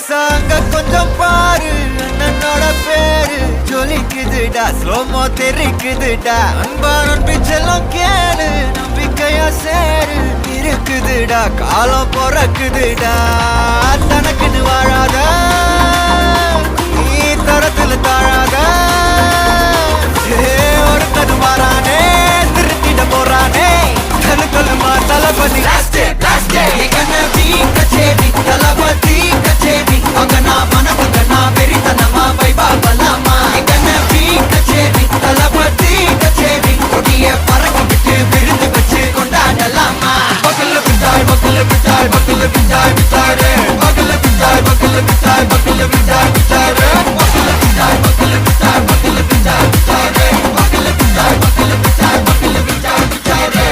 சாங்க கொஞ்சம் பாரு, அண்ணனோட பேரு ஜொலிக்குதுடா, ஸ்லோமோ தெரிக்குதுடா. அன்பானன் பிச்செல்லாம் கேளு, நம்பிக்கையா சேரு இருக்குதுடா, காலம் பொறக்குதுடா. தனக்குன்னு வாழாத, நீ தரத்துல தாழாத. ஒருத்தது மாறானே, திருத்திட போறானே, கழுக்கொல்லுமா தளபதி. கச்சேரி தளபதி கச்சேரி, அங்க நான் மனசுங்க நான் வெறித்தனமா வைபா பலாமா. கச்சேரி தளபதி கச்சேரி, கொடிய பறக்க விட்டு விருந்து வச்சு கொண்டாடலாமா. பக்கல்ல விட்டாய் பக்கல்ல விட்டாய் பக்கல்ல விட்டாய் விட்டாரு, பக்கல்ல விட்டாய் பக்கல்ல விட்டாய் பக்கல்ல விட்டாய் விட்டாரு, பக்கல்ல விட்டாய் பக்கல்ல விட்டாய் பக்கல்ல விட்டாய் விட்டாரு, பக்கல்ல விட்டாய் பக்கல்ல விட்டாய் பக்கல்ல விட்டாய் விட்டாரு.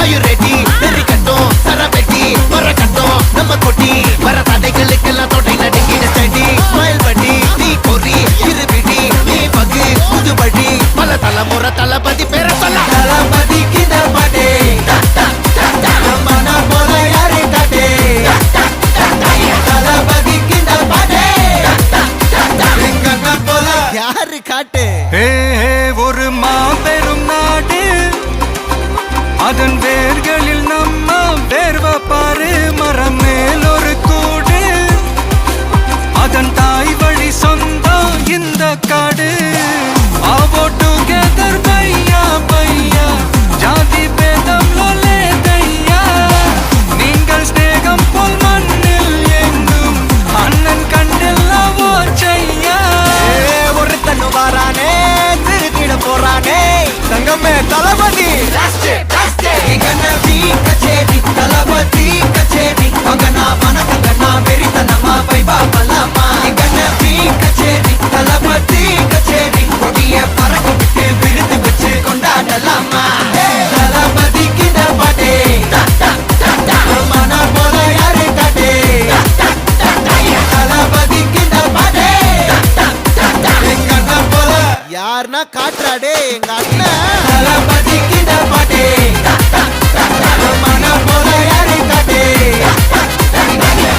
Are you ready? Very கட்டும் சரவெட்டி வர கட்டும் நம்ம கொட்டி வர தடைகளுக்கெல்லாம் தொட்டை நடுங்கிட ஸ்டடி. ஸ்மைல் பண்ணி நீ பொறி இருபிடி நீ பகு புது வழி, பல தலைமுறை தளபதி பேர சொல்ல. தளபதிக்கு இந்த பாட்டே மன போல யாரு காட்டே, தளபதிக்கு இந்த பாட்டே எங்க போல யாரு காட்டு. ஒரு மாபெரும் நாடு, அதன் வேர்களில் நம்ம வேர்வ பாரு. மரம் மேல் ஒரு கூடு, அதன் தாய் வழி சொந்தம் இந்த காடு. ஆவோ டுகெதர் பையா பையா, ஜாதி பேதம் லோலே தையா. நீங்கள் ஸ்நேகம் போல் மண்ணில் எங்கும் அண்ணன் கண்ணில் ஓச்சையா. ஒருத்தனு வாரானே, திருத்திட போறானே, தங்கமே தளபதி. கச்சேரி தளபதி கச்சேரி, அங்க நான் மனசுங்க நான் வெறித்தனமா வைபா பலாமா. கச்சேரி தளபதி கச்சேரி, கொடிய பறக்க விட்டு விருந்து வச்சு கொண்டாடலாமா. தளபதிக்கு இந்த பாட்டே மன போல யாரு காட்டே, தளபதிக்கு இந்த பாட்டே எங்க அண்ணன் போல யாருன்னா காட்டுறாடே எங்க அண்ணன். தளபதிக்கு இந்த பாட்டே மன போல யாரு காட்டே,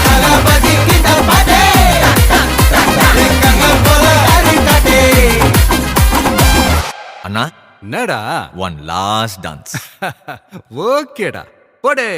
தளபதிக்கு இந்த பாட்டே எங்க அண்ணன் போல யாரு காட்டே. அண்ணா என்னடா one last dance. ஓகேடா போடே.